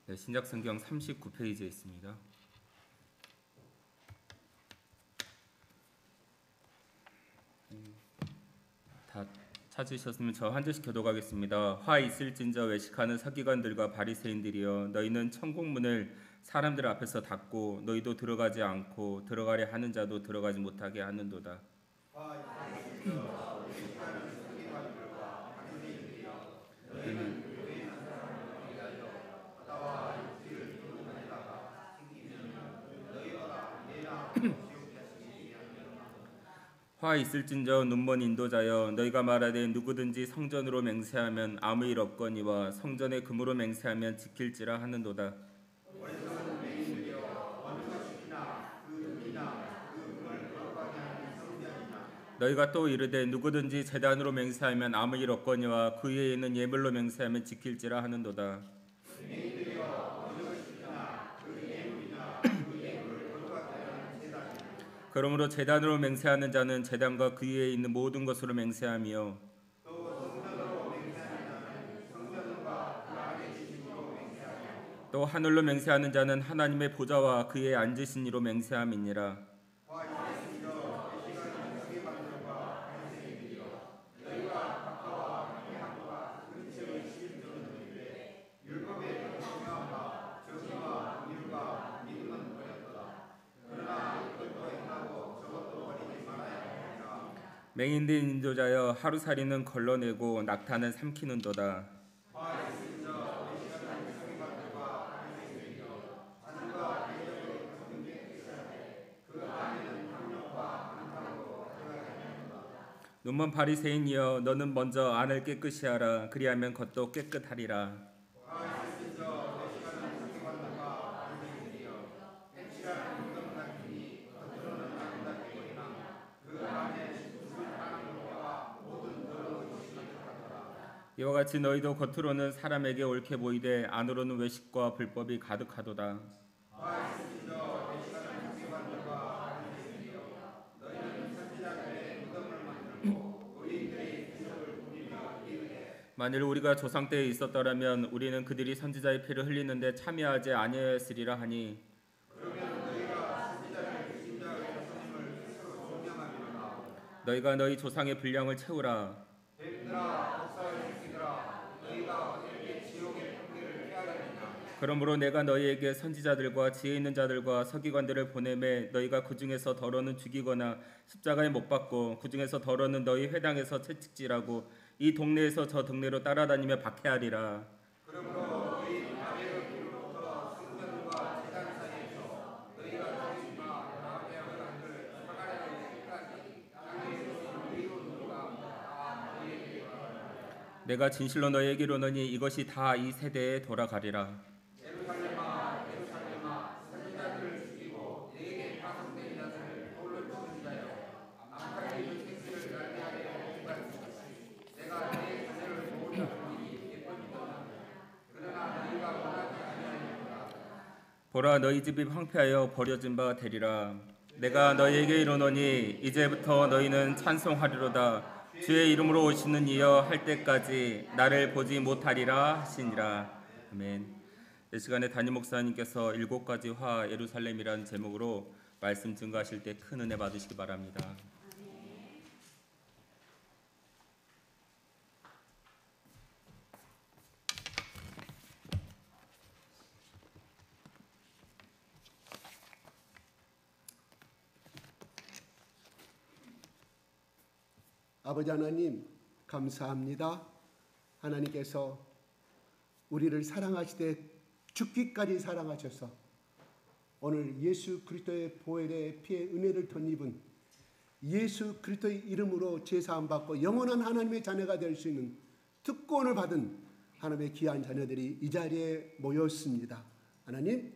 네, 신약성경 39페이지에 있습니다. 다 찾으셨으면 저 한 절씩 교독하겠습니다. 화 있을진저 외식하는 서기관들과 바리새인들이여, 너희는 천국문을 사람들 앞에서 닫고 너희도 들어가지 않고 들어가려 하는 자도 들어가지 못하게 하는도다. 화 있을진저 눈먼 인도자여, 너희가 말하되 누구든지 성전으로 맹세하면 아무 일 없거니와 성전의 금으로 맹세하면 지킬지라 하는도다. 너희가 또 이르되 누구든지 제단으로 맹세하면 아무 일 없거니와 그 위에 있는 예물로 맹세하면 지킬지라 하는도다. 그러므로 제단으로 맹세하는 자는 제단과 그 위에 있는 모든 것으로 맹세하며 또 하늘로 맹세하는 자는 하나님의 보좌와 그에 앉으신 이로 맹세함이니라. 맹인된 인도자여, 하루살이는 걸러내고 낙타는 삼키는도다. 눈먼 바리새인이여, 너는 먼저 안을 깨끗이 하라. 그리하면 겉도 깨끗하리라. 이와 같이 너희도 겉으로는 사람에게 옳게 보이되 안으로는 외식과 불법이 가득하도다. 만일 우리가 조상 때에 있었더라면 우리는 그들이 선지자의 피를 흘리는데 참여하지 아니하였으리라 하니, 너희가 너희 조상의 분량을 채우라. 그러므로 내가 너희에게 선지자들과 지혜 있는 자들과 서기관들을 보내매 너희가 그 중에서 더러는 죽이거나 십자가에 못 박고 그 중에서 더러는 너희 회당에서 채찍질하고 이 동네에서 저 동네로 따라다니며 박해하리라. 내가 진실로 너희에게 이르노니 이것이 다 이 세대에 돌아가리라. 보라, 너희 집이 황폐하여 버려진 바 되리라. 내가 너희에게 이르노니 이제부터 너희는 찬송하리로다. 주의 이름으로 오시는 이여 할 때까지 나를 보지 못하리라 하시니라. 아멘. 이 시간에 담임 목사님께서 7가지 화 예루살렘이라는 제목으로 말씀 증거하실 때 큰 은혜 받으시기 바랍니다. 아버지 하나님, 감사합니다. 하나님께서 우리를 사랑하시되 죽기까지 사랑하셔서 오늘 예수 그리스도의 보혈의 피의 은혜를 덧입은 예수 그리스도의 이름으로 제사함 받고 영원한 하나님의 자녀가 될 수 있는 특권을 받은 하나님의 귀한 자녀들이 이 자리에 모였습니다. 하나님,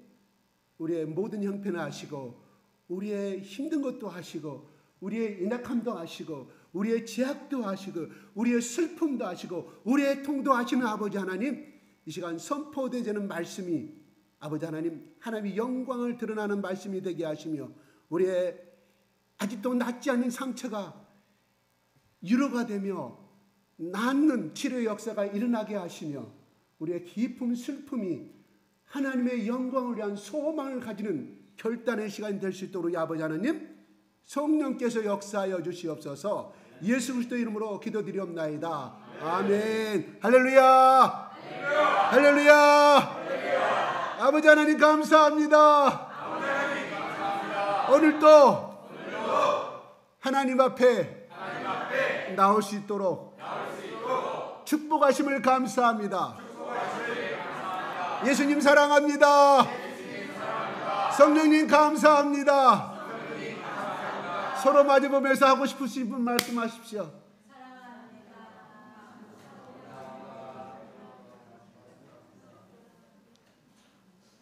우리의 모든 형편을 아시고 우리의 힘든 것도 아시고 우리의 연약함도 아시고 우리의 제약도 아시고 우리의 슬픔도 아시고 우리의 통도 아시는 아버지 하나님, 이 시간 선포되는 말씀이 아버지 하나님, 하나님의 영광을 드러나는 말씀이 되게 하시며 우리의 아직도 낫지 않는 상처가 유로가 되며 낫는 치료의 역사가 일어나게 하시며 우리의 깊은 슬픔이 하나님의 영광을 위한 소망을 가지는 결단의 시간이 될 수 있도록 아버지 하나님 성령께서 역사하여 주시옵소서. 예수 그리스도의 이름으로 기도드리옵나이다. 아멘. 할렐루야. 할렐루야. 아버지 하나님 감사합니다. 오늘도 하나님 앞에 나올 수 있도록 축복하심을 감사합니다. 예수님 사랑합니다. 성령님 감사합니다. 서로 마주보면서 하고 싶으신 분 말씀하십시오.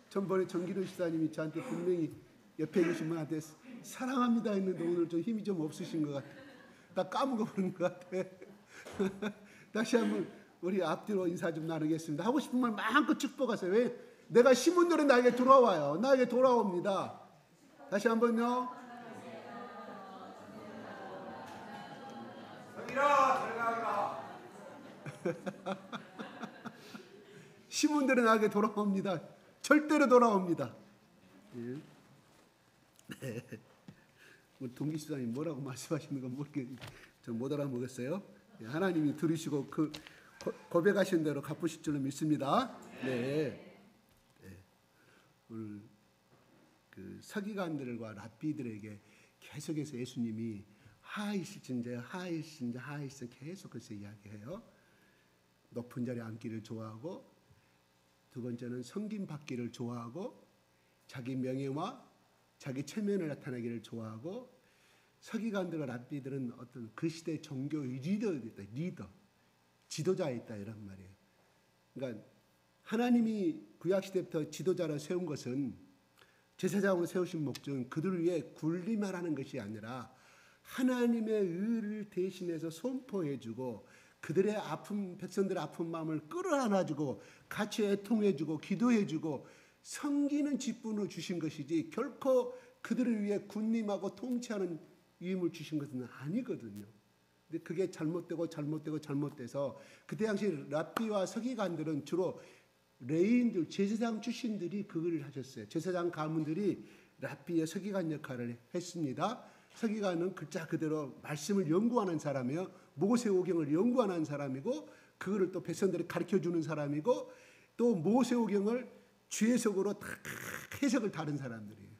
전번에 정기로 시사님이 저한테 분명히 옆에 계신 분한테 사랑합니다 했는데 오늘 좀 힘이 좀 없으신 것 같아요. 다 까먹어버린 것 같아요. 다시 한번 우리 앞뒤로 인사 좀 나누겠습니다. 하고 싶은 말 마음껏 축복하세요. 왜? 내가 심은 대로 나에게 돌아와요. 나에게 돌아옵니다. 다시 한번요. 심은 대로 나에게 돌아옵니다. 절대로 돌아옵니다. 예. 네. 우리 동기 수장님 뭐라고 말씀하시는 건 모르겠는데 전 못 알아보겠어요. 예. 하나님이 들으시고 그 고백하신 대로 갚으실 줄로 믿습니다. 네. 네. 오늘 그 서기관들과 랍비들에게 계속해서 예수님이 하이실진자 계속 그래서 이야기해요. 높은 자리에 앉기를 좋아하고, 두 번째는 섬김 받기를 좋아하고, 자기 명예와 자기 체면을 나타내기를 좋아하고, 서기관들과 랍비들은 어떤 그 시대의 종교 리더, 지도자에 있다 이런 말이에요. 그러니까 하나님이 구약 시대부터 지도자를 세운 것은, 제사장으로 세우신 목적은 그들을 위해 군림하라는 것이 아니라 하나님의 의를 대신해서 선포해주고, 그들의 아픈, 백성들의 아픈 마음을 끌어안아주고 같이 애통해주고 기도해주고 섬기는 직분을 주신 것이지, 결코 그들을 위해 군림하고 통치하는 위임을 주신 것은 아니거든요. 근데 그게 잘못돼서 그때 당시 랍비와 서기관들은 주로 레위인들, 제사장 출신들이 그걸 하셨어요. 제사장 가문들이 랍비의 서기관 역할을 했습니다. 서기관은 글자 그대로 말씀을 연구하는 사람이요, 모세오경을 연구하는 사람이고, 그거를 또 백성들이 가르쳐주는 사람이고, 또 모세오경을 주해석으로 다 해석을 다른 사람들이에요.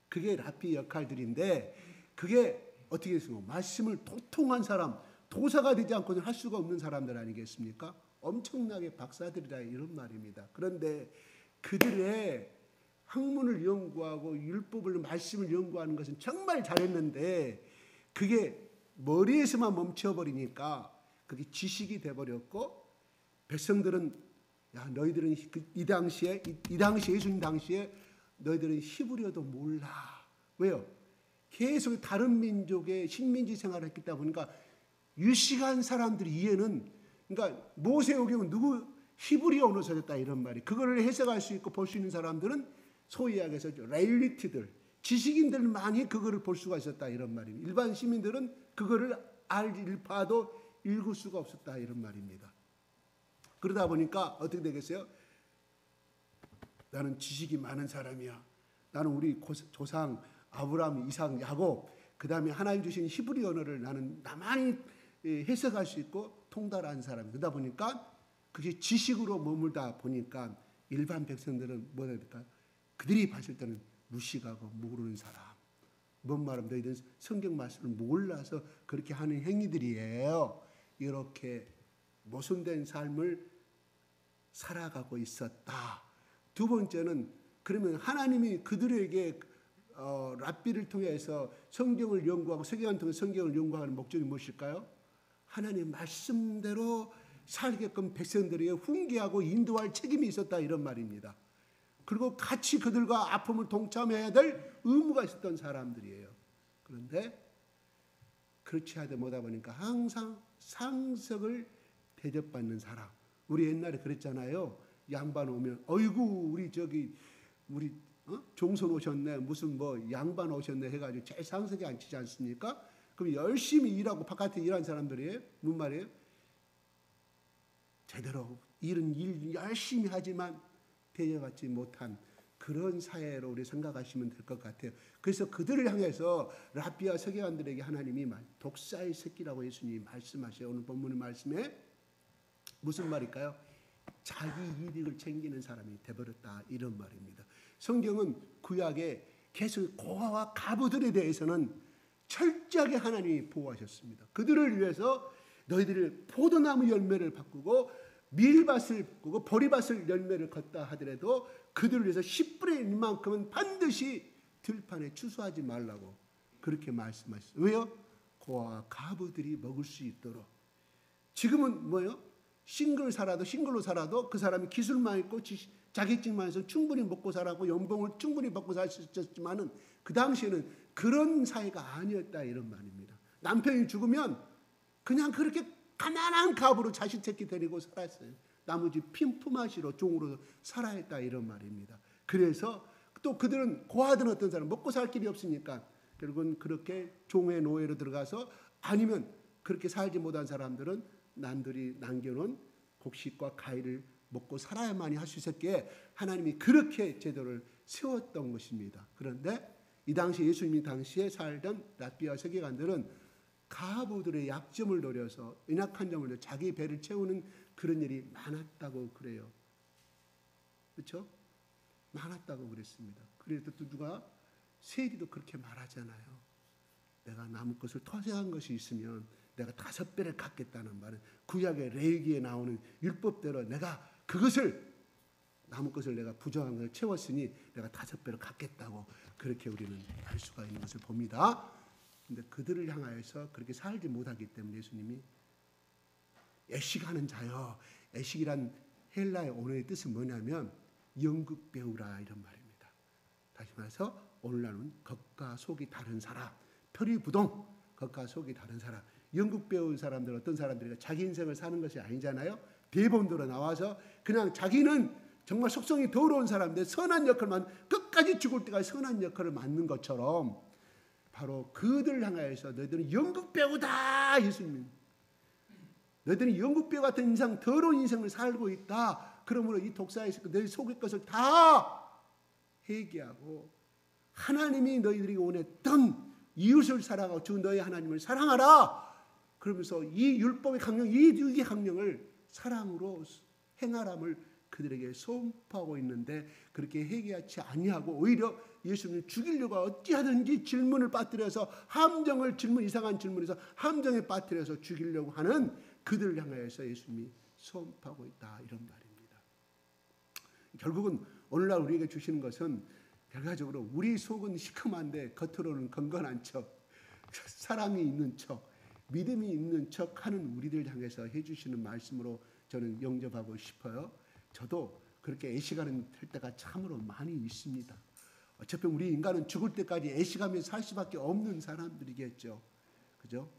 그게 랍비 역할들인데, 그게 어떻게 했습니까? 말씀을 도통한 사람, 도사가 되지 않고는 할 수가 없는 사람들 아니겠습니까? 엄청나게 박사들이라 이런 말입니다. 그런데 그들의 학문을 연구하고 율법을, 말씀을 연구하는 것은 정말 잘했는데, 그게 머리에서만 멈춰버리니까 그게 지식이 돼버렸고, 백성들은 야, 너희들은 이 당시에 예수님 당시에 너희들은 히브리어도 몰라. 왜요? 계속 다른 민족의 식민지 생활을 했기 보니까 유식한 사람들이 이해는, 그러니까 모세오경은 누구 히브리어로 써졌다 이런 말이, 그거를 해석할 수 있고 볼 수 있는 사람들은 소위 이야기해서 레일리트들, 지식인들만이 그거를 볼 수가 있었다 이런 말입니다. 일반 시민들은 그거를 봐도 읽을 수가 없었다 이런 말입니다. 그러다 보니까 어떻게 되겠어요? 나는 지식이 많은 사람이야. 나는 우리 조상 아브라함, 이삭, 야곱, 그 다음에 하나님 주신 히브리 언어를 나는 나만이 해석할 수 있고 통달한 사람이. 그러다 보니까 그게 지식으로 머물다 보니까 일반 백성들은 뭐라 해야 될까? 그들이 봤을 때는 무식하고 모르는 사람. 뭔 말하면 너희들은 성경 말씀을 몰라서 그렇게 하는 행위들이에요. 이렇게 모순된 삶을 살아가고 있었다. 두 번째는, 그러면 하나님이 그들에게 랍비를 통해서 성경을 연구하고 서기관을 통해 성경을 연구하는 목적이 무엇일까요? 하나님 말씀대로 살게끔 백성들에게 훈계하고 인도할 책임이 있었다 이런 말입니다. 그리고 같이 그들과 아픔을 동참해야 될 의무가 있었던 사람들이에요. 그런데 그렇지 하다 못하다 보니까 항상 상석을 대접받는 사람. 우리 옛날에 그랬잖아요. 양반 오면 어이구 우리 종손 오셨네, 무슨 뭐 양반 오셨네 해가지고 제일 상석에 앉히지 않습니까? 그럼 열심히 일하고 바깥에 일하는 사람들이에요. 무슨 말이에요? 제대로 일은 일 열심히 하지만 대접받지 못한 그런 사회로 우리 생각하시면 될 것 같아요. 그래서 그들을 향해서 랍비와 서기관들에게 하나님이 독사의 새끼라고 예수님이 말씀하셔요. 오늘 본문의 말씀에 무슨 말일까요? 자기 이익을 챙기는 사람이 되버렸다, 이런 말입니다. 성경은 구약에 계속 고아와 과부들에 대해서는 철저하게 하나님이 보호하셨습니다. 그들을 위해서 너희들이 포도나무 열매를 바꾸고 밀밭을 바꾸고 보리밭을 열매를 걷다 하더라도 그들을 위해서 10분의 1만큼은 반드시 들판에 추수하지 말라고 그렇게 말씀하셨어요. 왜요? 고아와 과부들이 먹을 수 있도록. 지금은 뭐예요? 싱글로 살아도 그 사람이 기술만 있고 자격증만 해서 충분히 먹고 살았고 연봉을 충분히 받고 살 수 있었지만은 그 당시에는 그런 사회가 아니었다, 이런 말입니다. 남편이 죽으면 그냥 그렇게 가난한 갑으로 자식 새끼 데리고 살았어요. 나머지 핀품하시로 종으로 살아야 했다, 이런 말입니다. 그래서 또 그들은 고아든 어떤 사람 먹고 살 길이 없으니까 결국은 그렇게 종의 노예로 들어가서, 아니면 그렇게 살지 못한 사람들은 남들이 남겨놓은 곡식과 가위를 먹고 살아야만이 할 수 있었기에 하나님이 그렇게 제도를 세웠던 것입니다. 그런데 이 당시 예수님이 당시에 살던 랍비와 서기관들은 가부들의 약점을 노려서, 연약한 점을 노려 자기 배를 채우는 그런 일이 많았다고 그래요. 그렇죠? 많았다고 그랬습니다. 그래도 누가 세리도 그렇게 말하잖아요. 내가 남의 것을 토세한 것이 있으면 내가 5배를 갚겠다는 말은 구약의 레위기에 나오는 율법대로 내가 그것을 남의 것을 내가 부정한 것을 채웠으니 내가 5배를 갚겠다고 그렇게 우리는 할 수가 있는 것을 봅니다. 근데 그들을 향하여서 그렇게 살지 못하기 때문에 예수님이 애식하는 자여, 애식이란 헬라의 언어의 뜻은 뭐냐면 연극 배우라, 이런 말입니다. 다시 말해서 오늘날은 겉과 속이 다른 사람, 표리부동, 겉과 속이 다른 사람. 연극 배우 사람들, 어떤 사람들이 자기 인생을 사는 것이 아니잖아요. 대본대로 나와서 그냥 자기는 정말 속성이 더러운 사람인데 선한 역할만 끝까지 죽을 때까지 선한 역할을 맡는 것처럼 바로 그들을 향하여서 너희들은 연극 배우다, 예수님. 너희들은 연극 배우 같은 인생, 더러운 인생을 살고 있다. 그러므로 이 독사의 너희 속의 것을 다 회개하고 하나님이 너희들이 원했던 이웃을 사랑하고 주 너희 하나님을 사랑하라. 그러면서 이 율법의 강령, 이 유익의 강령을 사랑으로 행하람을 그들에게 선포하고 있는데 그렇게 회개하지 아니하고 오히려 예수님을 죽이려고 어찌하든지 질문을 빠뜨려서 이상한 질문에서 함정에 빠뜨려서 죽이려고 하는 그들을 향하여서 예수님이 선포하고 있다, 이런 말입니다. 결국은 오늘날 우리에게 주시는 것은 결과적으로 우리 속은 시큼한데 겉으로는 건건한 척, 사랑이 있는 척, 믿음이 있는 척 하는 우리들 향해서 해주시는 말씀으로 저는 영접하고 싶어요. 저도 그렇게 애식하는 때가 참으로 많이 있습니다. 어차피 우리 인간은 죽을 때까지 애식하면서 살 수밖에 없는 사람들이겠죠. 그죠?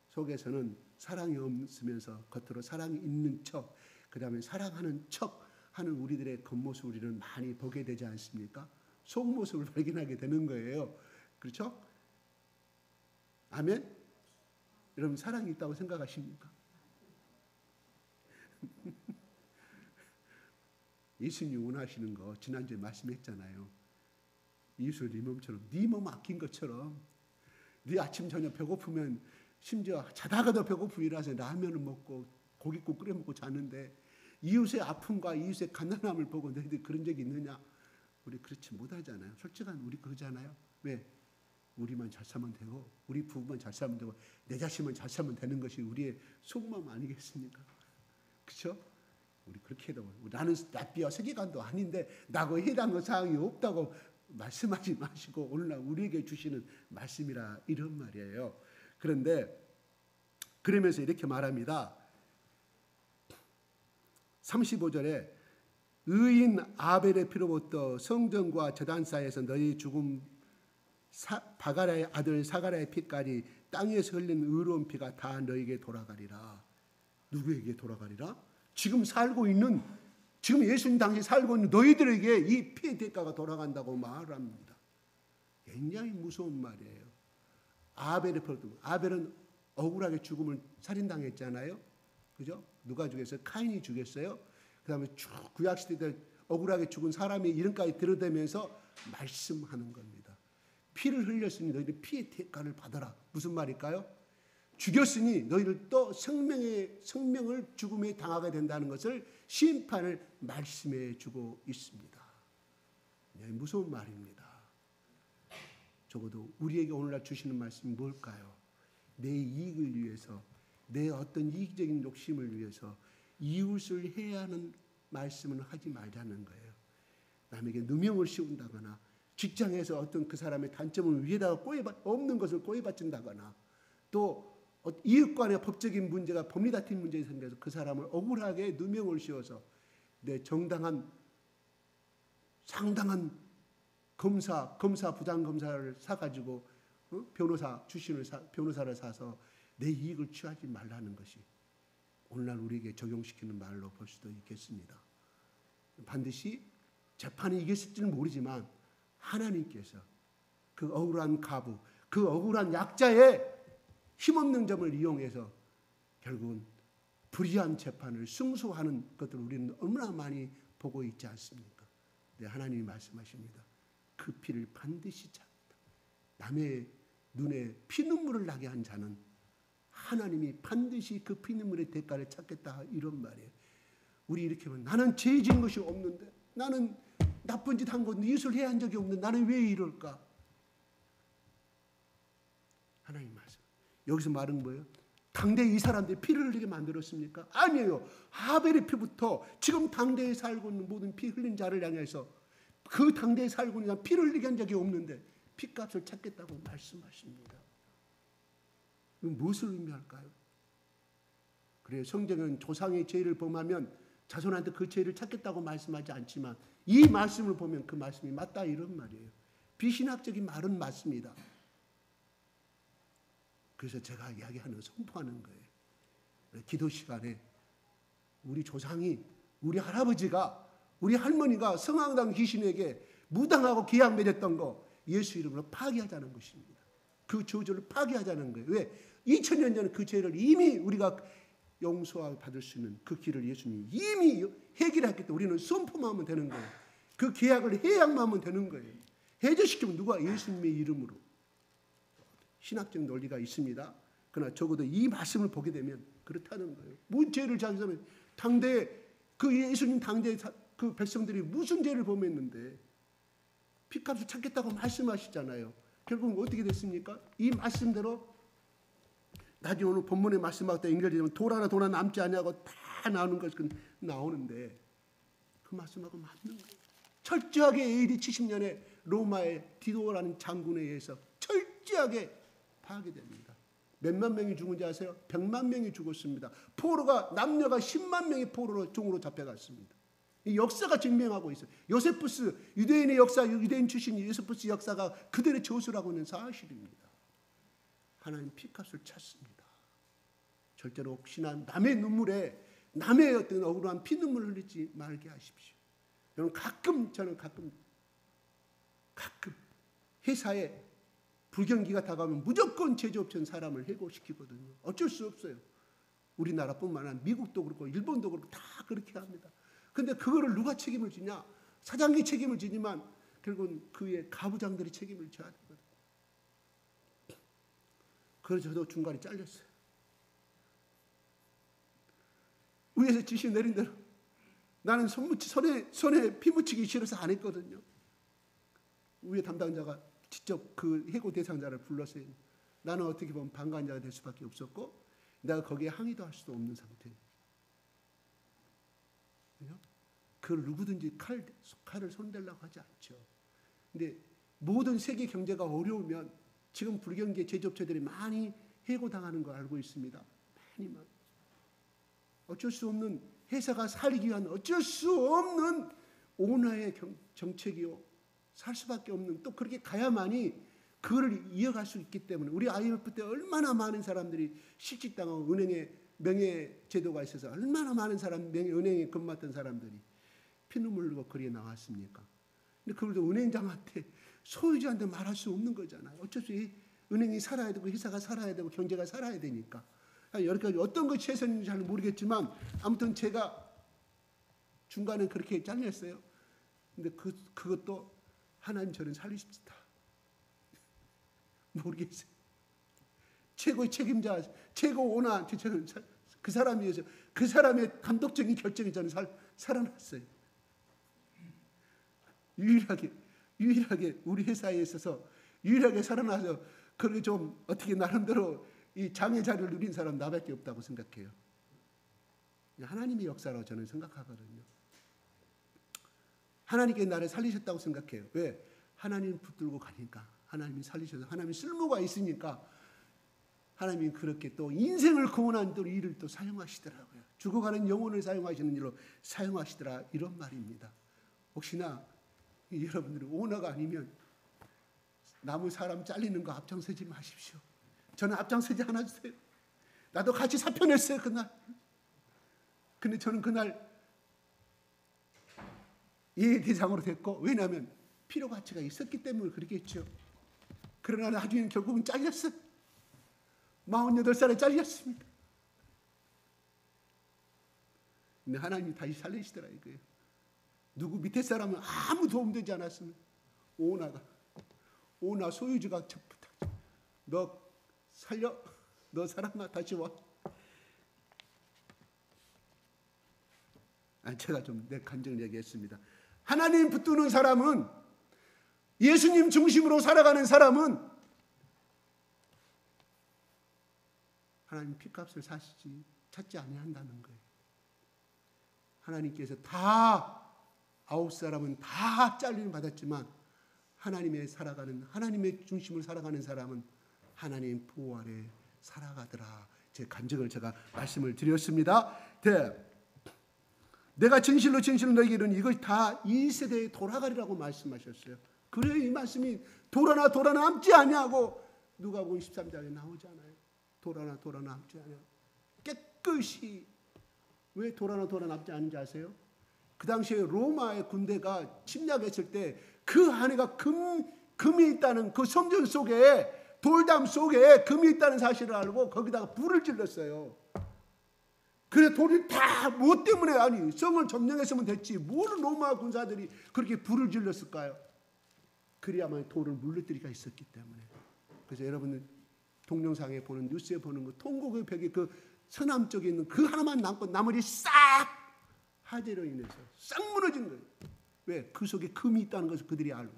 속에서는 사랑이 없으면서 겉으로 사랑이 있는 척, 그 다음에 사랑하는 척 하는 우리들의 겉모습 우리는 많이 보게 되지 않습니까? 속모습을 발견하게 되는 거예요. 그렇죠? 아멘? 여러분 사랑이 있다고 생각하십니까? 예수님이 원하시는 거 지난주에 말씀했잖아요. 이웃을 네 몸처럼, 네 몸 아낀 것처럼 네 아침 저녁 배고프면 심지어 자다가도 배고프면 일어나서 라면을 먹고 고깃국 끓여 먹고 자는데 이웃의 아픔과 이웃의 가난함을 보고 너희들 그런 적이 있느냐? 우리 그렇지 못하잖아요. 솔직한 우리 그러잖아요. 왜? 우리만 잘 살면 되고 우리 부부만 잘 살면 되고 내 자식만 잘 살면 되는 것이 우리의 속마음 아니겠습니까? 그렇죠? 우리 그렇게 해도 나는 랍비와 서기관도 아닌데 나하고 해당하는 사항이 없다고 말씀하지 마시고 오늘날 우리에게 주시는 말씀이라, 이런 말이에요. 그런데 그러면서 이렇게 말합니다. 35절에 의인 아벨의 피로부터 성전과 제단 사이에서 너희 죽은 바가라의 아들 사가라의 피까지 땅에서 흘린 의로운 피가 다 너희에게 돌아가리라. 누구에게 돌아가리라? 지금 예수님 당시 살고 있는 너희들에게 이 피의 대가가 돌아간다고 말합니다. 굉장히 무서운 말이에요. 아벨은 억울하게 죽음을 살인당했잖아요. 그죠? 누가 죽였어요? 카인이 죽였어요. 그 다음에 쭉 구약시대 때 억울하게 죽은 사람의 이름까지 들어대면서 말씀하는 겁니다. 피를 흘렸으니 너희들 피의 대가를 받아라. 무슨 말일까요? 죽였으니 너희들 또 생명을 죽음에 당하게 된다는 것을 심판을 말씀해 주고 있습니다. 네, 무서운 말입니다. 적어도 우리에게 오늘날 주시는 말씀이 뭘까요? 내 이익을 위해서, 내 어떤 이기적인 욕심을 위해서 이웃을 해야 하는 말씀은 하지 말자는 거예요. 남에게 누명을 씌운다거나 직장에서 어떤 그 사람의 단점을 위에다가 없는 것을 꼬이받친다거나 또 이웃 간의 법적인 문제가 법리 다툼 문제가 생겨서 그 사람을 억울하게 누명을 씌워서 내 정당한 상당한 검사 부장검사를 사가지고 변호사를 사서 내 이익을 취하지 말라는 것이 오늘날 우리에게 적용시키는 말로 볼 수도 있겠습니다. 반드시 재판이 이겼을지는 모르지만 하나님께서 그 억울한 가부, 그 억울한 약자의 힘없는 점을 이용해서 결국은 불의한 재판을 승소하는 것들을 우리는 얼마나 많이 보고 있지 않습니까? 네, 하나님이 말씀하십니다. 그 피를 반드시 찾다. 남의 눈에 피눈물을 나게 한 자는 하나님이 반드시 그 피눈물의 대가를 찾겠다 이런 말이에요. 우리 이렇게 하면 나는 죄 지은 것이 없는데, 나는 나쁜 짓 한 건데 이웃을 해야 한 적이 없는데 나는 왜 이럴까? 하나님 말씀. 여기서 말은 뭐예요? 당대에 이 사람들이 피를 흘리게 만들었습니까? 아니에요. 하벨의 피부터 지금 당대에 살고 있는 모든 피 흘린 자를 향해서 그 당대에 살고 있는 자 피를 흘리게 한 적이 없는데 피값을 찾겠다고 말씀하십니다. 이건 무엇을 의미할까요? 그래요. 성경은 조상의 죄를 범하면 자손한테 그 죄를 찾겠다고 말씀하지 않지만 이 말씀을 보면 그 말씀이 맞다 이런 말이에요. 비신학적인 말은 맞습니다. 그래서 제가 이야기하는 선포하는 거예요. 기도 시간에 우리 조상이, 우리 할아버지가, 우리 할머니가 성황당 귀신에게 무당하고 계약 맺었던 거 예수 이름으로 파기하자는 것입니다. 그 저주를 파기하자는 거예요. 왜? 2000년 전에 그 죄를 이미 우리가 용서와 받을 수 있는 그 길을 예수님이 이미 해결했기 때문에 우리는 선포만 하면 되는 거예요. 그 계약을 해약만 하면 되는 거예요. 해제시키면 누가? 예수님의 이름으로. 신학적 논리가 있습니다. 그러나 적어도 이 말씀을 보게 되면 그렇다는 거예요. 무슨 죄를 자기사면 당대 그 예수님 당대 그 백성들이 무슨 죄를 범했는데 피값을 찾겠다고 말씀하시잖아요. 결국 어떻게 됐습니까? 이 말씀대로 나중에 오늘 본문의 말씀하고 다 연결되면 돌 하나 남지 않냐고 다 나오는 것이 나오는데 그 말씀하고 맞는 거예요. 철저하게 AD 70년에 로마의 디도라는 장군에 의해서 철저하게 파괴됩니다. 몇만 명이 죽은지 아세요? 100만 명이 죽었습니다. 포로가 남녀가 10만 명이 포로로 종으로 잡혀갔습니다. 이 역사가 증명하고 있어요. 요세푸스 유대인의 역사, 유대인 출신 요세푸스 역사가 그들의 저술하고 있는 사실입니다. 하나님 피값을 찾습니다. 절대로 혹시나 남의 눈물에 남의 어떤 억울한 피눈물을 흘리지 말게 하십시오. 여러분 저는 가끔 회사에 불경기가 다가오면 무조건 제조업체는 사람을 해고시키거든요. 어쩔 수 없어요. 우리나라뿐만 아니라 미국도 그렇고 일본도 그렇고 다 그렇게 합니다. 그런데 그거를 누가 책임을 지냐? 사장이 책임을 지지만 결국은 그의 가부장들이 책임을 져야 되거든요. 그래서 저도 중간에 잘렸어요. 위에서 지시 내린 대로 나는 손에 피 묻히기 싫어서 안 했거든요. 위에 담당자가 직접 그 해고 대상자를 불렀어요. 나는 어떻게 보면 방관자가 될 수밖에 없었고 내가 거기에 항의도 할 수도 없는 상태예요. 그걸 누구든지 칼을 손대려고 하지 않죠. 근데 모든 세계 경제가 어려우면 지금 불경기의 제조업체들이 많이 해고당하는 걸 알고 있습니다. 많이. 어쩔 수 없는 회사가 살기 위한 어쩔 수 없는 온화의 정책이요. 살 수밖에 없는 또 그렇게 가야만이 그걸 이어갈 수 있기 때문에 우리 IMF 때 얼마나 많은 사람들이 실직당하고 은행에 명예제도가 있어서 얼마나 많은 은행에 근무했던 사람들이 피눈물 흘리고 거리에 나왔습니까? 근데 그걸도 은행장한테 소유주한테 말할 수 없는 거잖아요. 어쩔 수 없이 은행이 살아야 되고 회사가 살아야 되고 경제가 살아야 되니까. 여기까지 어떤 것이 최선인지 잘 모르겠지만 아무튼 제가 중간에 그렇게 잘렸어요. 근데 그것도 하나님 저를 살리십시다. 모르겠어요. 최고의 책임자, 최고 오너한테 저는 그 사람이어서 그 사람의 감독적인 결정이 저는 살아났어요. 유일하게 우리 회사에 있어서 유일하게 살아나서 그렇게 좀 어떻게 나름대로 이 장의 자리를 누린 사람 나밖에 없다고 생각해요. 하나님의 역사라고 저는 생각하거든요. 하나님께 나를 살리셨다고 생각해요. 왜? 하나님 붙들고 가니까. 하나님이 살리셔서 하나님이 쓸모가 있으니까 하나님이 그렇게 또 인생을 구원한 또 일을 또 사용하시더라고요. 죽어가는 영혼을 사용하시는 일로 사용하시더라, 이런 말입니다. 혹시나 여러분들이 오너가 아니면 남의 사람 잘리는 거 앞장서지 마십시오. 저는 앞장서지 않았어요. 나도 같이 사표 냈어요, 그날. 근데 저는 그날 예대장으로 됐고, 왜냐하면 필요 가치가 있었기 때문에 그러겠죠. 그러나 나중에 결국은 잘렸어요. 48살에 잘렸습니다. 근데 하나님이 다시 살리시더라 이거예요. 누구 밑에 사람은 아무 도움되지 않았으면 오나 소유주가 부탁, 너 살려, 너 사랑아 다시 와. 제가 좀 내 감정을 얘기했습니다. 하나님 붙드는 사람은, 예수님 중심으로 살아가는 사람은 하나님 핏값을 찾지 아니한다는 거예요. 하나님께서 다 9사람은 다 잘림을 받았지만 하나님의 중심으로 살아가는 사람은 하나님 보호 아래 살아가더라. 제 간증을 제가 말씀을 드렸습니다. 내가 진실로 너에게 이르노니 이것이 다 이 세대에 돌아가리라고 말씀하셨어요. 그래, 이 말씀이 돌아나 남지 아니하고 누가복음 13장에 나오잖아요. 돌아나 남지 아니하고 깨끗이. 왜 돌아나 남지 않은지 아세요? 그 당시에 로마의 군대가 침략했을 때 그 안에가 금이 있다는, 그 성전 속에 돌담 속에 금이 있다는 사실을 알고 거기다가 불을 질렀어요. 그래, 돌이 다 뭐 때문에, 아니 성을 점령했으면 됐지 뭘 로마 군사들이 그렇게 불을 질렀을까요? 그래야만 돌을 물러뜨리가 있었기 때문에. 그래서 여러분들 동영상에 보는, 뉴스에 보는 그 통곡의 벽에 그 서남 쪽에 있는 그 하나만 남고 나머지 싹 화재로 인해서 싹 무너진 거예요. 왜? 그 속에 금이 있다는 것을 그들이 알고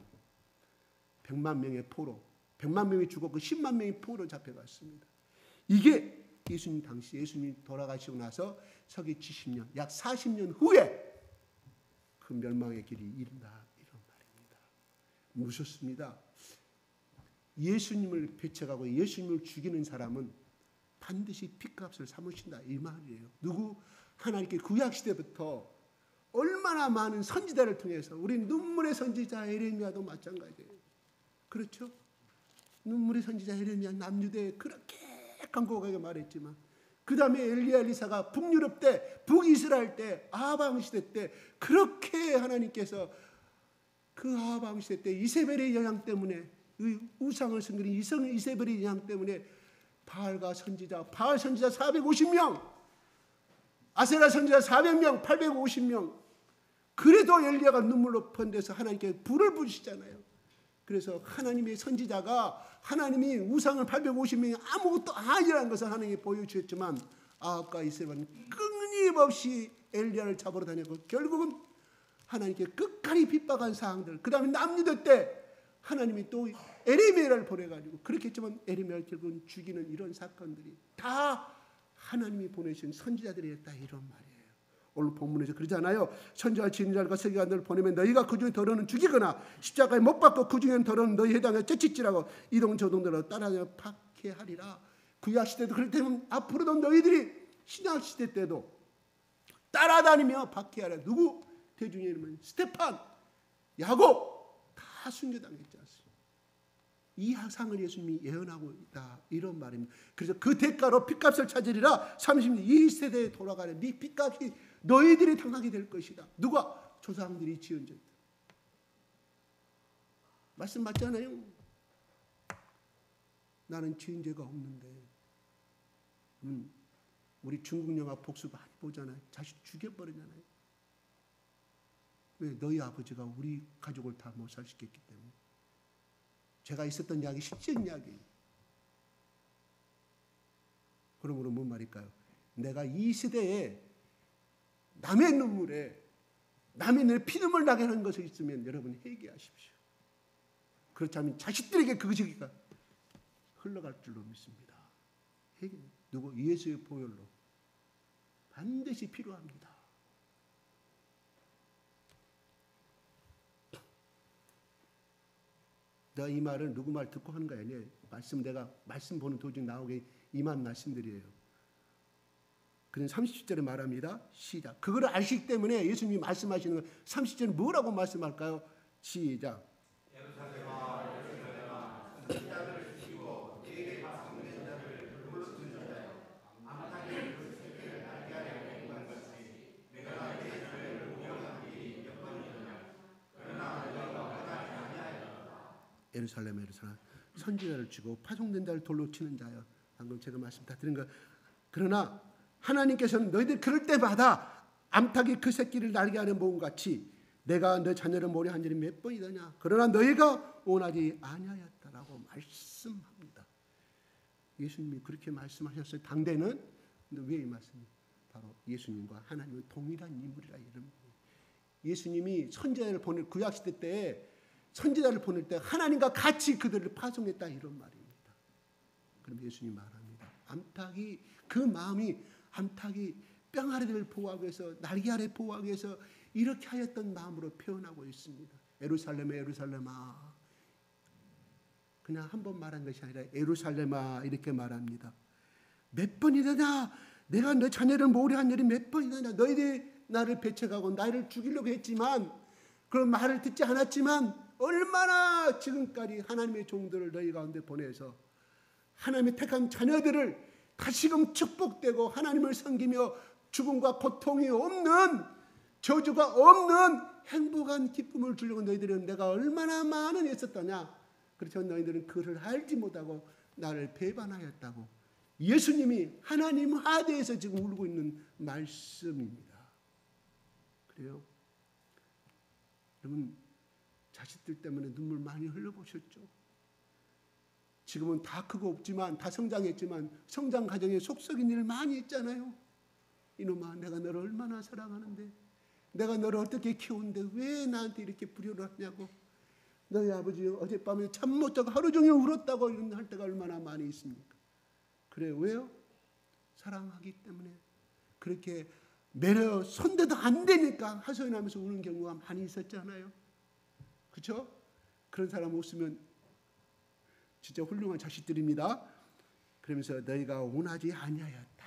100만 명의 포로, 100만 명이 죽었고 10만 명이 포로 잡혀갔습니다. 이게 예수님 돌아가시고 나서 서기 70년, 약 40년 후에 그 멸망의 길이 이른다, 이런 말입니다. 무섭습니다. 예수님을 배척하고 예수님을 죽이는 사람은 반드시 핏값을 삼으신다, 이 말이에요. 누구? 하나님께 구약시대부터 얼마나 많은 선지자를 통해서, 우리 눈물의 선지자 에레미야도 마찬가지예요. 그렇죠? 눈물의 선지자 에레미야 남유대에 그렇게 간곡하게 말했지만, 그 다음에 엘리야 엘리사가 북유럽 때, 북이스라엘 때, 아하방 시대 때 그렇게 하나님께서 그 아하방 시대 때 이세벨의 영향 때문에, 우상을 섬기는 이세벨의 영향 때문에 바알 선지자 450명, 아세라 선지자 400명, 850명. 그래도 엘리야가 눈물로 번데서 하나님께 불을 부으시잖아요. 그래서 하나님의 선지자가 하나님이 우상을 850명이 아무것도 아니라는 것을 하나님이 보여주셨지만 아합과 이세벨은 끊임없이 엘리야를 잡으러 다녔고 결국은 하나님께 끝까지 핍박한 사항들, 그 다음에 남유대 때 하나님이 또 에레미야를 보내가지고 그렇게 했지만 에레미야를 결국은 죽이는 이런 사건들이 다 하나님이 보내신 선지자들이었다, 이런 말이에요. 오늘 본문에서 그러잖아요. 선지자 진리자들과 서기관들을 보내면 너희가 그 중에 더러는 죽이거나 십자가에 못 박고 그 중에 더러는 너희 해당에 째찍질하고 이동저동들로 따라다녀 박해하리라. 구약시대도 그럴 때면 앞으로도 너희들이 신약시대 때도 따라다니며 박해하라. 누구? 대중의 이름은 스테판, 야곱 다 순교당했지 않습니까? 이 상을 예수님이 예언하고 있다, 이런 말입니다. 그래서 그 대가로 핏값을 찾으리라. 30년 이 세대에 돌아가는 네 핏값이 너희들이 당하게 될 것이다. 누가? 조상들이 지은 죄. 말씀 맞잖아요. 나는 지은 죄가 없는데. 우리 중국 영화 복수 많이 보잖아요. 자식 죽여버리잖아요. 왜? 너희 아버지가 우리 가족을 다 못 살시켰기 때문에. 제가 있었던 이야기 실제인 이야기예요. 그러므로 뭔 말일까요? 내가 이 시대에 남의 눈물에 남의 눈에 피눈물 나게 하는 것이 있으면 여러분 회개하십시오. 그렇지 않으면 자식들에게 그것이 흘러갈 줄로 믿습니다. 회개. 누구? 예수의 보혈로 반드시 필요합니다. 내가 이 말을 누구 말 듣고 하는 거 아니에요. 내가 말씀 보는 도중 나오게 임한 말씀들이에요. 그는 30절에 말합니다. 시작. 그거를 아시기 때문에 예수님이 말씀하시는 거 30절에 뭐라고 말씀할까요? 시작. 예루살렘 선지자를 치고 파송된 자를 돌로 치는 자여. 방금 제가 말씀 다 드린 거. 그러나 하나님께서는 너희들 그럴 때마다 암탉이 그 새끼를 날게 하는 모음같이 내가 너 자녀를 모래 한 일이 몇 번이더냐. 그러나 너희가 원하지 아니하였다라고 말씀합니다. 예수님이 그렇게 말씀하셨어요. 당대는. 근데 왜 이 말씀이? 바로 예수님과 하나님은 동일한 인물이라 이런. 예수님이 선지자를 보낼 구약시대 때에 선지자를 보낼 때 하나님과 같이 그들을 파송했다 이런 말입니다. 그럼 예수님 말합니다. 암탉이 그 마음이 암탉이 뼈 아래를 보호하기 위해서 날개 아래 보호하기 위해서 이렇게 하였던 마음으로 표현하고 있습니다. 예루살렘아 예루살렘아. 그냥 한 번 말한 것이 아니라 예루살렘아 이렇게 말합니다. 몇 번이더냐 내가 너 자녀를 모래한 일이 몇 번이더냐. 너희들이 나를 배척하고 나를 죽이려고 했지만 그런 말을 듣지 않았지만 얼마나 지금까지 하나님의 종들을 너희 가운데 보내서 하나님의 택한 자녀들을 다시금 축복되고 하나님을 섬기며 죽음과 고통이 없는 저주가 없는 행복한 기쁨을 주려고 너희들은 내가 얼마나 많은 애썼더냐. 그렇지만 너희들은 그를 알지 못하고 나를 배반하였다고 예수님이 하나님 하대에서 지금 울고 있는 말씀입니다. 그래요? 여러분 자식들 때문에 눈물 많이 흘려보셨죠? 지금은 다 크고 없지만 다 성장했지만 성장 과정에 속썩인 일 많이 있잖아요. 이놈아 내가 너를 얼마나 사랑하는데 내가 너를 어떻게 키우는데 왜 나한테 이렇게 불효를 하냐고. 너희 아버지 어젯밤에 잠 못 자고 하루 종일 울었다고 이런 할 때가 얼마나 많이 있습니까? 그래 왜요? 사랑하기 때문에. 그렇게 매려 손대도 안 되니까 하소연하면서 우는 경우가 많이 있었잖아요. 그렇죠? 그런 사람 없으면 진짜 훌륭한 자식들입니다. 그러면서 너희가 원하지 아니하였다.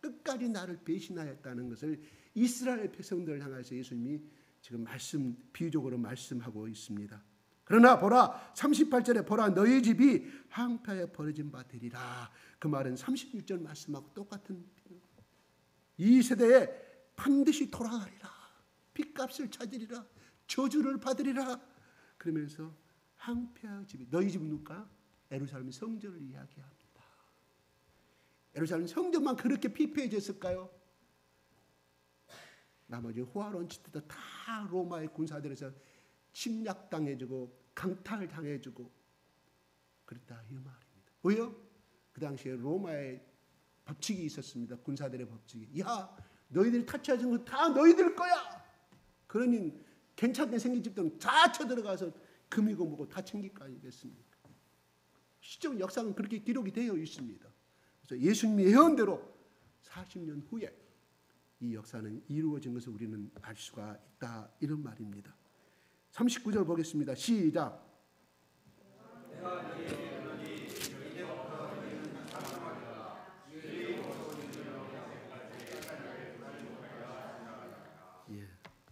끝까지 나를 배신하였다는 것을 이스라엘 백성들을 향해서 예수님이 지금 비유적으로 말씀하고 있습니다. 그러나 보라 38절에 보라 너희 집이 황폐에 버려진 바 되리라. 그 말은 36절 말씀하고 똑같은 이 세대에 반드시 돌아가리라. 빚값을 찾으리라. 저주를 받으리라. 그러면서 황폐한 집이 너희 집은 누굴까? 예루살렘 성전을 이야기합니다. 예루살렘 성전만 그렇게 피폐해졌을까요? 나머지 호화론치들도 다 로마의 군사들에서 침략당해주고 강탈당해주고 그랬다 이 말입니다. 왜요? 그 당시에 로마의 법칙이 있었습니다. 군사들의 법칙이. 야 너희들이 타치하는 거 다 너희들 거야. 그러니 괜찮게 생긴 집들은 다 쳐들어가서 금이고 뭐고 다 챙길 거 아니겠습니까? 시적 역사는 그렇게 기록이 되어 있습니다. 그래서 예수님의 예언대로 40년 후에 이 역사는 이루어진 것을 우리는 알 수가 있다 이런 말입니다. 39절 보겠습니다. 시작. 예,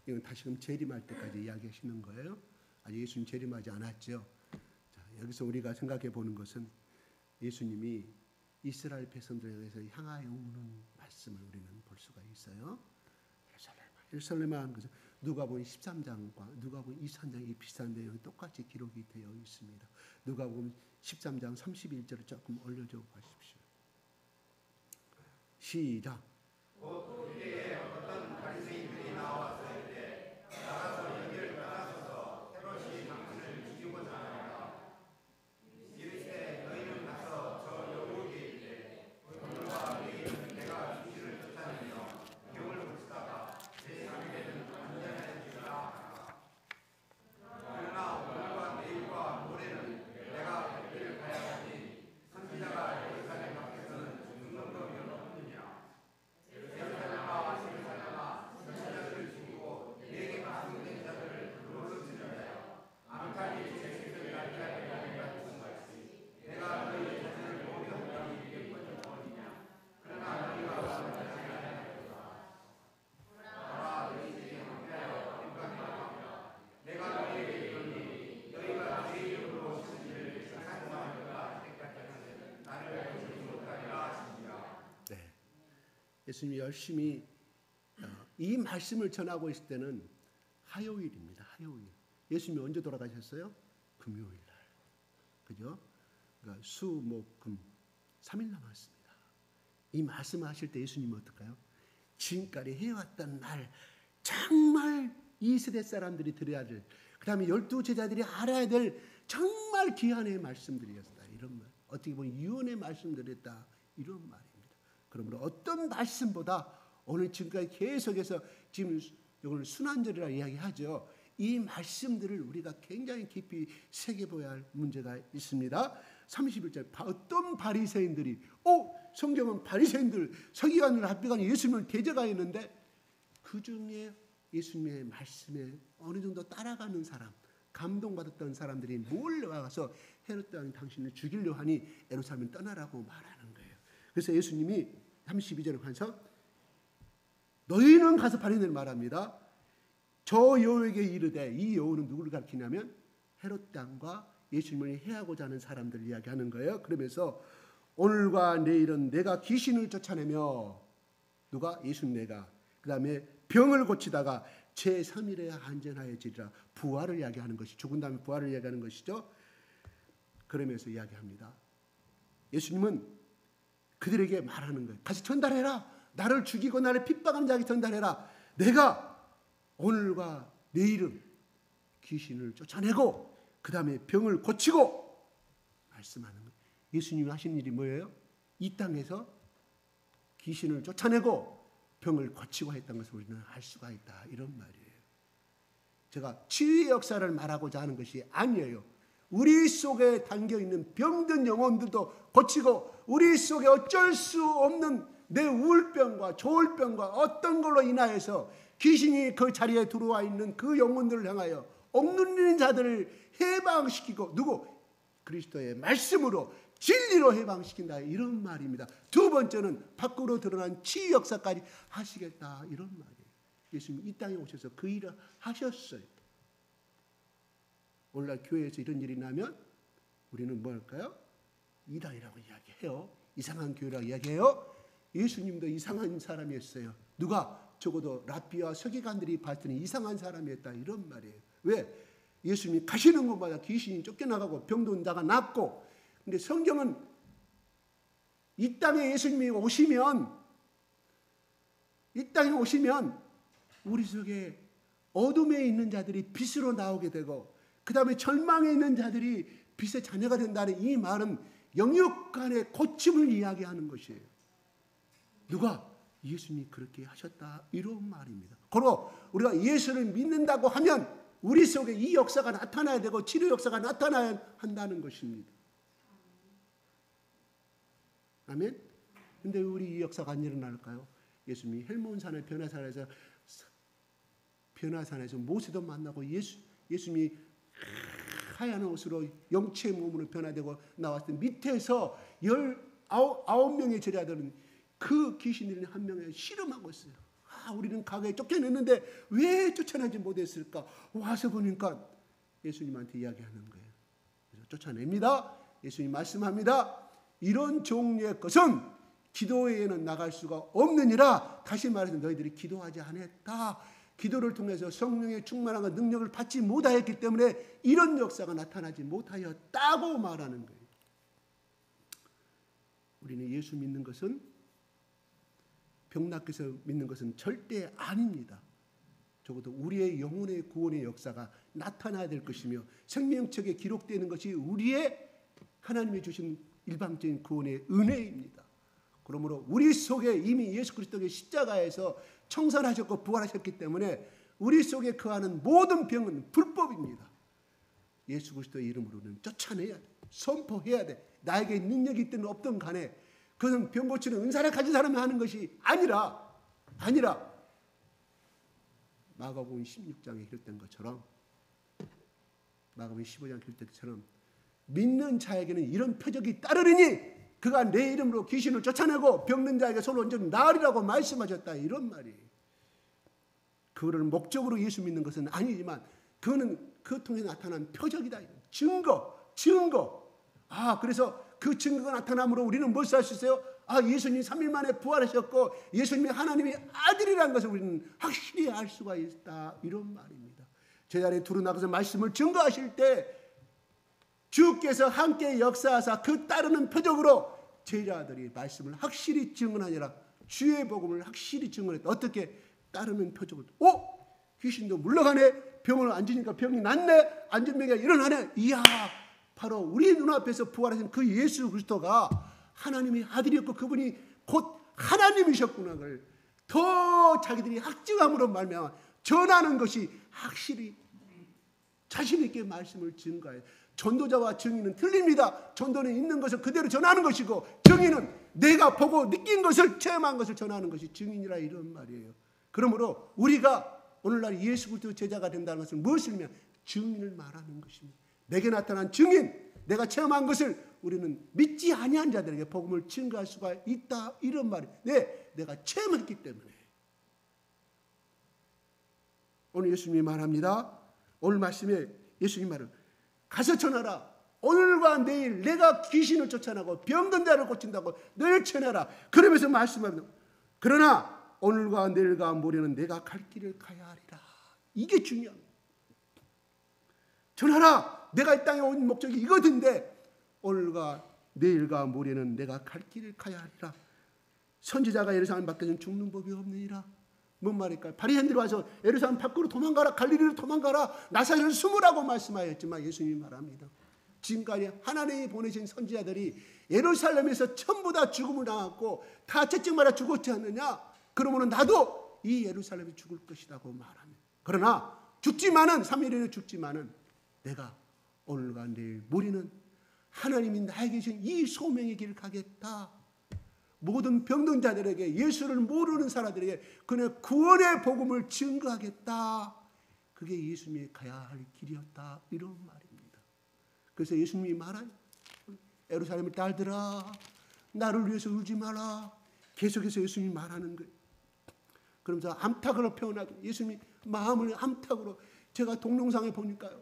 이건 다시금 재림할 때까지 이야기하시는 거예요. 아직 예수님 재림하지 않았죠. 자, 여기서 우리가 생각해 보는 것은 예수님이 이스라엘 백성들에 대해서 향하여 오는 말씀을 우리는 볼 수가 있어요. 예루살렘아 하는 것은 누가복음 13장과 누가복음 23장이 비슷한 내용이 똑같이 기록이 되어 있습니다. 누가복음 13장 31절을 조금 올려줘 보십시오. 시작. 곧 그때에 어떤 바리새인들이 나와서 이르되 나가서 예수님이 열심히 이 말씀을 전하고 있을 때는 화요일입니다. 화요일. 예수님이 언제 돌아가셨어요? 금요일 날. 그죠? 그러니까 수, 목, 금 3일 남았습니다. 이 말씀을 하실 때 예수님은 어떨까요? 지금까지 해왔던 날 정말 이스라엘 사람들이 들어야 될, 그 다음에 12제자들이 알아야 될 정말 귀한의 말씀들이었다. 이런 말. 어떻게 보면 유언의 말씀들이었다. 이런 말입니다. 그러므로 어떤 말씀보다 오늘 지금까지 계속해서 지금 이걸 순환절이라 이야기하죠. 이 말씀들을 우리가 굉장히 깊이 새겨봐야 할 문제가 있습니다. 31절 어떤 바리새인들이 성경은 바리새인들 서기관들 합비관이 예수님을 대적하였는데 그 중에 예수님의 말씀에 어느 정도 따라가는 사람, 감동받았던 사람들이 몰려와서 헤롯 왕이 당신을 죽이려 하니 예루살렘을 떠나라고 말하는 거예요. 그래서 예수님이 32절에 가서 너희는 가서 바리새인을 말합니다. 저 여호에게 이르되, 이 여호는 누구를 가리키냐면 헤롯 왕과 예수님을 해하고자 하는 사람들을 이야기하는 거예요. 그러면서 오늘과 내일은 내가 귀신을 쫓아내며, 누가? 예수님 내가. 그 다음에 병을 고치다가 제3일에 안전하여지리라. 부활을 이야기하는 것이, 죽은 다음에 부활을 이야기하는 것이죠. 그러면서 이야기합니다. 예수님은 그들에게 말하는 거예요. 가서 전달해라. 나를 죽이고 나를 핍박하는 자에게 전달해라. 내가 오늘과 내일은 귀신을 쫓아내고 그 다음에 병을 고치고 말씀하는 거예요. 예수님이 하신 일이 뭐예요? 이 땅에서 귀신을 쫓아내고 병을 고치고 했던 것을 우리는 알 수가 있다. 이런 말이에요. 제가 치유의 역사를 말하고자 하는 것이 아니에요. 우리 속에 담겨있는 병든 영혼들도 고치고, 우리 속에 어쩔 수 없는 내 우울병과 조울병과 어떤 걸로 인하여서 귀신이 그 자리에 들어와 있는 그 영혼들을 향하여 억눌리는 자들을 해방시키고, 누구? 그리스도의 말씀으로 진리로 해방시킨다. 이런 말입니다. 두 번째는 밖으로 드러난 치유 역사까지 하시겠다. 이런 말이에요. 예수님이 이 땅에 오셔서 그 일을 하셨어요. 오늘날 교회에서 이런 일이 나면 우리는 뭐 할까요? 이단이라고 이야기해요. 이상한 교회라고 이야기해요. 예수님도 이상한 사람이었어요. 누가? 적어도 랍비와 서기관들이 봤을 때는 이상한 사람이었다. 이런 말이에요. 왜? 예수님이 가시는 곳마다 귀신이 쫓겨나가고 병든 자가 낫고. 근데 성경은 이 땅에 예수님이 오시면, 이 땅에 오시면 우리 속에 어둠에 있는 자들이 빛으로 나오게 되고, 그 다음에 절망에 있는 자들이 빛의 자녀가 된다는 이 말은 영육 간의 고침을 이야기하는 것이에요. 누가? 예수님이 그렇게 하셨다. 이런 말입니다. 그리고 우리가 예수를 믿는다고 하면 우리 속에 이 역사가 나타나야 되고 치료 역사가 나타나야 한다는 것입니다. 아멘? 근데 우리 이 역사가 안 일어날까요? 예수님이 헬몬산의 변화산에서 모세도 만나고 예수님이 하얀 옷으로 영체의 몸으로 변화되고 나왔을 때 밑에서 19명의 제자들은 그 귀신들이 한 명에 씨름하고 있어요. 우리는 과거에 쫓겨냈는데 왜 쫓아내지 못했을까? 와서 보니까 예수님한테 이야기하는 거예요. 그래서 쫓아냅니다. 예수님 말씀합니다. 이런 종류의 것은 기도에는 나갈 수가 없느니라. 다시 말해서 너희들이 기도하지 않았다. 기도를 통해서 성령의 충만함과 능력을 받지 못하였기 때문에 이런 역사가 나타나지 못하였다고 말하는 거예요. 우리는 예수 믿는 것은, 병 낫게서 믿는 것은 절대 아닙니다. 적어도 우리의 영혼의 구원의 역사가 나타나야 될 것이며, 생명책에 기록되는 것이 우리의 하나님이 주신 일방적인 구원의 은혜입니다. 그러므로 우리 속에 이미 예수 그리스도의 십자가에서 청산하셨고 부활하셨기 때문에 우리 속에 거하는 모든 병은 불법입니다. 예수 그리스도의 이름으로는 쫓아내야 돼. 선포해야 돼. 나에게 능력이 있든 없든 간에 그것은 병 고치는 은사를 가진 사람이 하는 것이 아니라 마가복음 16장에 기록된 것처럼, 마가복음 15장에 기록된 것처럼 믿는 자에게는 이런 표적이 따르리니 그가 내 이름으로 귀신을 쫓아내고 병든 자에게 손을 얹으면 나으리라고 말씀하셨다. 이런 말이에요. 그거를 목적으로 예수 믿는 것은 아니지만 그거는 그 통해 나타난 표적이다. 증거. 그래서 그 증거가 나타남으로 우리는 뭘 할 수 있어요? 예수님이 3일 만에 부활하셨고 예수님이 하나님의 아들이라는 것을 우리는 확실히 알 수가 있다, 이런 말입니다. 제자리에 두루 나가서 말씀을 증거하실 때 주께서 함께 역사하사 그 따르는 표적으로 제자들이 말씀을 확실히 증언하니라. 주의 복음을 확실히 증언했다. 어떻게? 따르는 표적을. 귀신도 물러가네. 병을 앉으니까 병이 낫네. 앉은 병이 일어나네. 이야, 바로 우리 눈앞에서 부활하신 그 예수 그리스도가 하나님의 아들이었고 그분이 곧 하나님이셨구나를 더 자기들이 확증함으로 말미암아 전하는 것이 확실히 자신 있게 말씀을 증거해요. 전도자와 증인은 틀립니다. 전도는 있는 것을 그대로 전하는 것이고 증인은 내가 보고 느낀 것을, 체험한 것을 전하는 것이 증인이라, 이런 말이에요. 그러므로 우리가 오늘날 예수 그리스도 제자가 된다는 것은 무엇을 의미하면 증인을 말하는 것입니다. 내게 나타난 증인, 내가 체험한 것을 우리는 믿지 아니한 자들에게 복음을 증거할 수가 있다, 이런 말이에요. 내가 체험했기 때문에. 오늘 예수님이 말합니다. 오늘 말씀에 예수님 말은 가서 전하라. 오늘과 내일 내가 귀신을 쫓아내고 병든 자를 고친다고 늘 전하라. 그러면서 말씀합니다. 그러나 오늘과 내일과 모레는 내가 갈 길을 가야 하리라. 이게 중요합니다. 전하라. 내가 이 땅에 온 목적이 이거든데 오늘과 내일과 모레는 내가 갈 길을 가야 하리라. 선지자가 예루살렘 밖에서는 죽는 법이 없느니라. 뭔 말일까요? 바리새인들이 와서 예루살렘 밖으로 도망가라, 갈릴리로 도망가라, 나사렛을 숨으라고 말씀하였지만 예수님이 말합니다. 지금까지 하나님이 보내신 선지자들이 예루살렘에서 전부 다 죽음을 당했고 다 채찍마다 죽었지 않느냐? 그러면 나도 이 예루살렘에 죽을 것이라고 말합니다. 그러나 죽지만은 3일 후에 죽지만은 내가 오늘과 내일 모레는 하나님이 나에게 주신 이 소명의 길을 가겠다. 모든 병든 자들에게, 예수를 모르는 사람들에게 그의 구원의 복음을 증거하겠다. 그게 예수님이 가야 할 길이었다, 이런 말입니다. 그래서 예수님이 말한 예루살렘의 딸들아 나를 위해서 울지 마라. 계속해서 예수님이 말하는 거예요. 그러면서 암탉으로 표현하고 예수님이 마음을 암탉으로, 제가 동영상에 보니까요,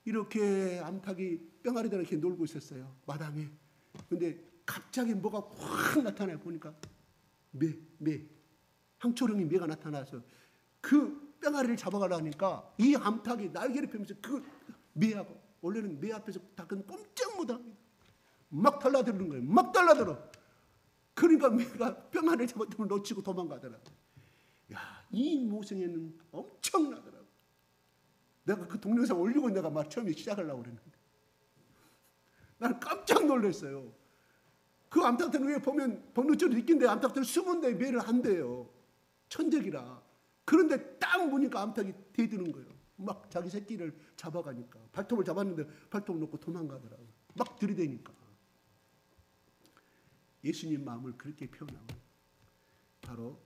이렇게 암탉이 뿅아리들 이렇게 놀고 있었어요, 마당에. 근데 갑자기 뭐가 확 나타나요. 보니까 황초령이 매가 나타나서 그 뿅아리를 잡아가려니까 이 암탉이 날개를 펴면서 그 매하고, 원래는 매 앞에서 닭은 꼼짝 못합니다. 막 달라드는 거예요. 막 달라들어. 그러니까 매가 뿅아리를 잡았더니 놓치고 도망가더라고요. 야, 이 모성애는 엄청나더라고요. 내가 그 동영상 올리고 내가 막 처음에 시작하려고 그랬는데 나는 깜짝 놀랐어요. 그 암탉들 위에 보면 번호줄이 있긴데 암탉들 숨은데 매를 한대요. 천적이라. 그런데 딱 보니까 암탉이 대드는 거예요. 막 자기 새끼를 잡아가니까. 발톱을 잡았는데 발톱 놓고 도망가더라고요. 막 들이대니까. 예수님 마음을 그렇게 표현하고, 바로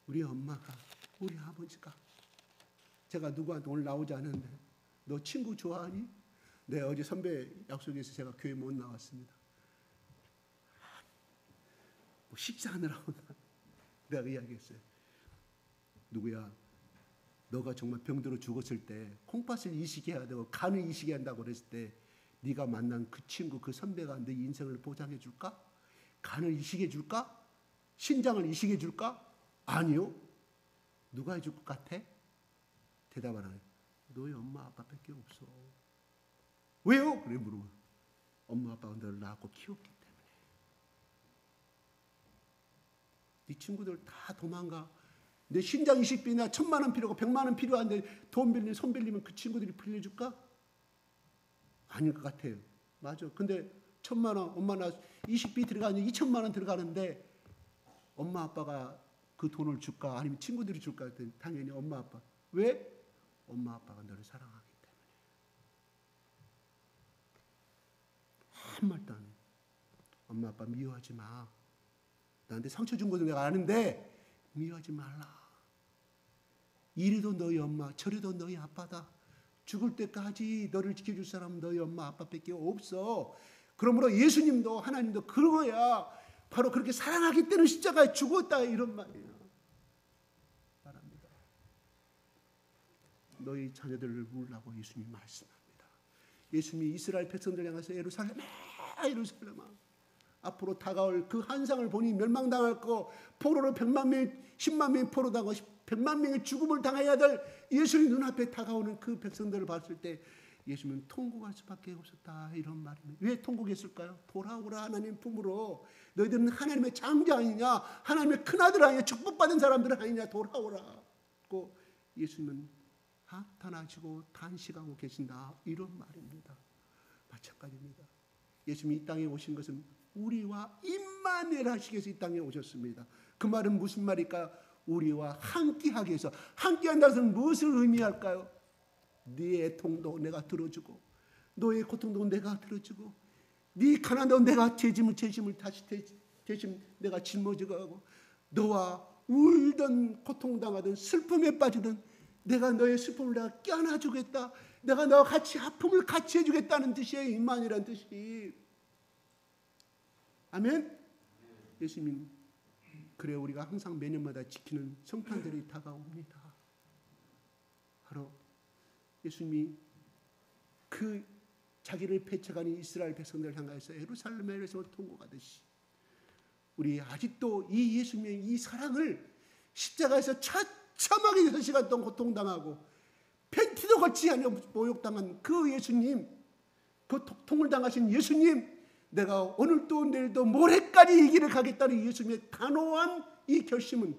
우리 엄마가, 우리 아버지가, 제가 누구한테 오늘 나오지 않았는데 너 친구 좋아하니? 네, 어제 선배 약속에서 제가 교회 못 나왔습니다. 뭐 식사하느라고 내가 이야기했어요. 누구야? 너가 정말 병들어 죽었을 때 콩팥을 이식해야 되고 간을 이식해야 한다고 그랬을 때 네가 만난 그 친구, 그 선배가 네 인생을 보장해 줄까? 간을 이식해 줄까? 신장을 이식해 줄까? 아니요. 누가 해줄 것 같아? 대답하라. 너희 엄마 아빠밖에 없어. 왜요? 그래 물어봐. 엄마 아빠가 너를 낳았고 키웠기 때문에. 네 친구들 다 도망가. 내 신장 이식비나 1,000만 원 필요하고 100만 원 필요한데 돈 빌리면, 손 빌리면 그 친구들이 빌려줄까? 아닐 것 같아요. 맞아. 근데 1,000만 원, 엄마 나 이식비 들어가니 2,000만 원 들어가는데 엄마 아빠가 그 돈을 줄까? 아니면 친구들이 줄까? 했더니 당연히 엄마 아빠. 왜? 엄마 아빠가 너를 사랑하기 때문에. 한 말도 안 해. 엄마 아빠 미워하지 마. 나한테 상처 준 것도 내가 아는데 미워하지 말라. 이래도 너희 엄마, 저래도 너희 아빠다. 죽을 때까지 너를 지켜줄 사람은 너희 엄마 아빠밖에 없어. 그러므로 예수님도 하나님도 그거야. 바로 그렇게 사랑하기 때문에 십자가에 죽었다, 이런 말이에요. 말합니다. 너희 자녀들을 물라고 예수님이 말씀합니다. 예수님이 이스라엘 백성들 향해서 예루살렘아, 예루살렘아, 앞으로 다가올 그 한상을 보니 멸망당할 거, 포로로 100만 명이 10만 명이 포로당하고 100만 명의 죽음을 당해야 될 예수의 눈앞에 다가오는 그 백성들을 봤을 때 예수님은 통곡할 수밖에 없었다, 이런 말입니다. 왜 통곡했을까요? 돌아오라 하나님 품으로. 너희들은 하나님의 장자 아니냐, 하나님의 큰아들 아니냐, 축복받은 사람들 아니냐, 돌아오라. 고 예수님은 한탄하시고 단식하고 계신다, 이런 말입니다. 마찬가지입니다. 예수님이 이 땅에 오신 것은 우리와 임마누엘 하시기 위해서 이 땅에 오셨습니다. 그 말은 무슨 말일까요? 우리와 함께하기 위해서. 함께한다는 것은 무엇을 의미할까요? 네 애통도 내가 들어주고, 너의 고통도 내가 들어주고, 네 가난도 내가 재심을 다시 대신 내가 짊어져가고, 너와 울던 고통당하던 슬픔에 빠지던 내가 너의 슬픔을 내가 껴안아주겠다, 내가 너와 같이 아픔을 같이 해주겠다는 뜻이에요. 임마누엘이라는 뜻이. 아멘. 예수님, 그래 우리가 항상 매년마다 지키는 성탄절이 다가옵니다. 바로 예수님이 그 자기를 배척하는 이스라엘 백성들을 향하여서 예루살렘에서 통곡하듯이 우리 아직도 이 예수님의 이 사랑을 십자가에서 처참하게 6시간 동안 고통당하고 팬티도 걸치 않으며 모욕당한 그 예수님, 그 통을 당하신 예수님, 내가 오늘도 내일도 모레까지 이 길을 가겠다는 예수님의 단호한 이 결심은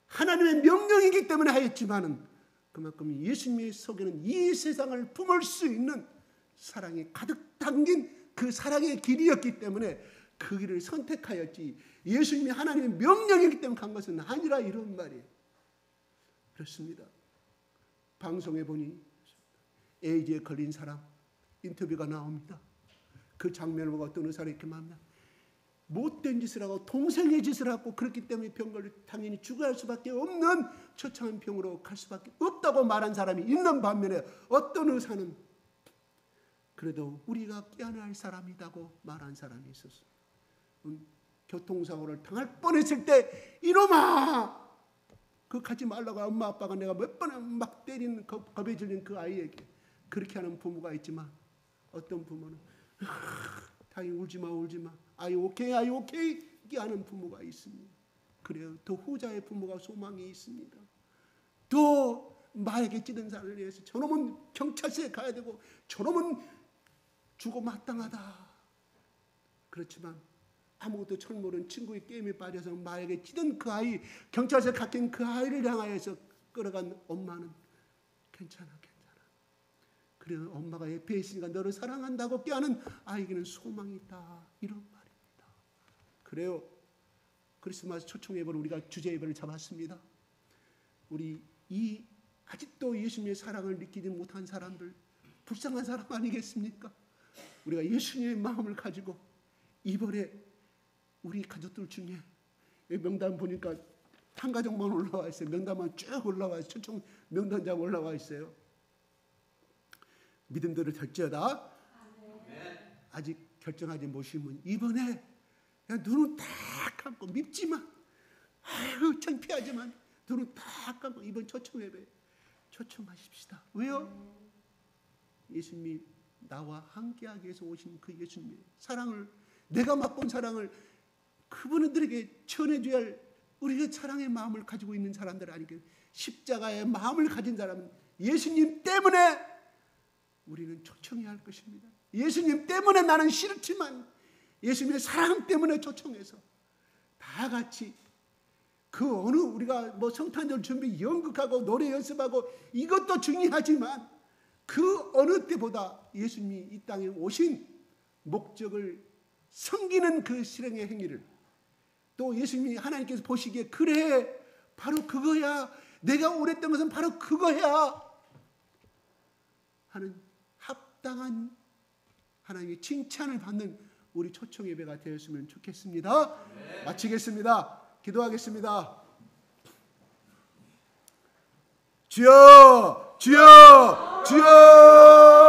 하나님의 명령이기 때문에 하였지만은 그만큼 예수님의 속에는 이 세상을 품을 수 있는 사랑이 가득 담긴 그 사랑의 길이었기 때문에 그 길을 선택하였지, 예수님이 하나님의 명령이기 때문에 간 것은 아니라, 이런 말이에요. 그렇습니다. 방송에 보니 에이즈에 걸린 사람 인터뷰가 나옵니다. 그 장면을 보고 어떤 의사를 이렇게 말합니다. 못된 짓을 하고 동생의 짓을 하고 그렇기 때문에 병걸로 당연히 죽어야 할 수밖에 없는 처참한 병으로 갈 수밖에 없다고 말한 사람이 있는 반면에 어떤 의사는 그래도 우리가 껴안아야 할 사람이라고 말한 사람이 있었어요. 교통사고를 당할 뻔했을 때 이놈아, 그거 가지 말라고 엄마 아빠가 내가 몇 번 막 때리는 겁에 질린 그 아이에게 그렇게 하는 부모가 있지만, 어떤 부모는 다행히 울지마 아이 오케이 이렇게 하는 부모가 있습니다. 그래요. 또 후자의 부모가 소망이 있습니다. 또 마에게 찌든 사람을 위해서 저놈은 경찰서에 가야 되고 저놈은 죽어 마땅하다. 그렇지만 아무것도 처음 모르는 친구의 게임에 빠져서 마에게 찌든 그 아이, 경찰서에 갇힌 그 아이를 향하여서 끌어간 엄마는 괜찮아. 그래 엄마가 옆에 있으니까 너를 사랑한다고 껴안은 아이에게는 소망이 있다, 이런 말입니다. 그래요. 크리스마스 초청 예배를 우리가 주제 예배를 잡았습니다. 우리 이 아직도 예수님의 사랑을 느끼지 못한 사람들, 불쌍한 사람 아니겠습니까? 우리가 예수님의 마음을 가지고 이번에 우리 가족들 중에 명단 보니까 한 가족만 올라와 있어요. 명단만 쭉 올라와 있어요. 초청 명단장 올라와 있어요. 믿음대로 될지어다. 아직 결정하지 못하시면 이번에 그냥 눈을 딱 감고 밉지만, 아유 창피하지만 눈을 딱 감고 이번 초청 예배 초청하십시다. 왜요? 예수님이 나와 함께하기 위해서 오신 그 예수님의 사랑을, 내가 맛본 사랑을 그분들에게 전해줘야 할 우리의 사랑의 마음을 가지고 있는 사람들 아니겠어요? 십자가의 마음을 가진 사람은 예수님 때문에 우리는 초청해야 할 것입니다. 예수님 때문에 나는 싫지만 예수님의 사랑 때문에 초청해서 다 같이 그 어느 우리가 뭐 성탄절 준비 연극하고 노래 연습하고 이것도 중요하지만 그 어느 때보다 예수님이 이 땅에 오신 목적을 섬기는 그 실행의 행위를, 또 예수님이 하나님께서 보시기에 그래 바로 그거야, 내가 오랬던 것은 바로 그거야 하는 합당한 하나님의 칭찬을 받는 우리 초청 예배가 되었으면 좋겠습니다. 네. 마치겠습니다. 기도하겠습니다. 주여 주여 주여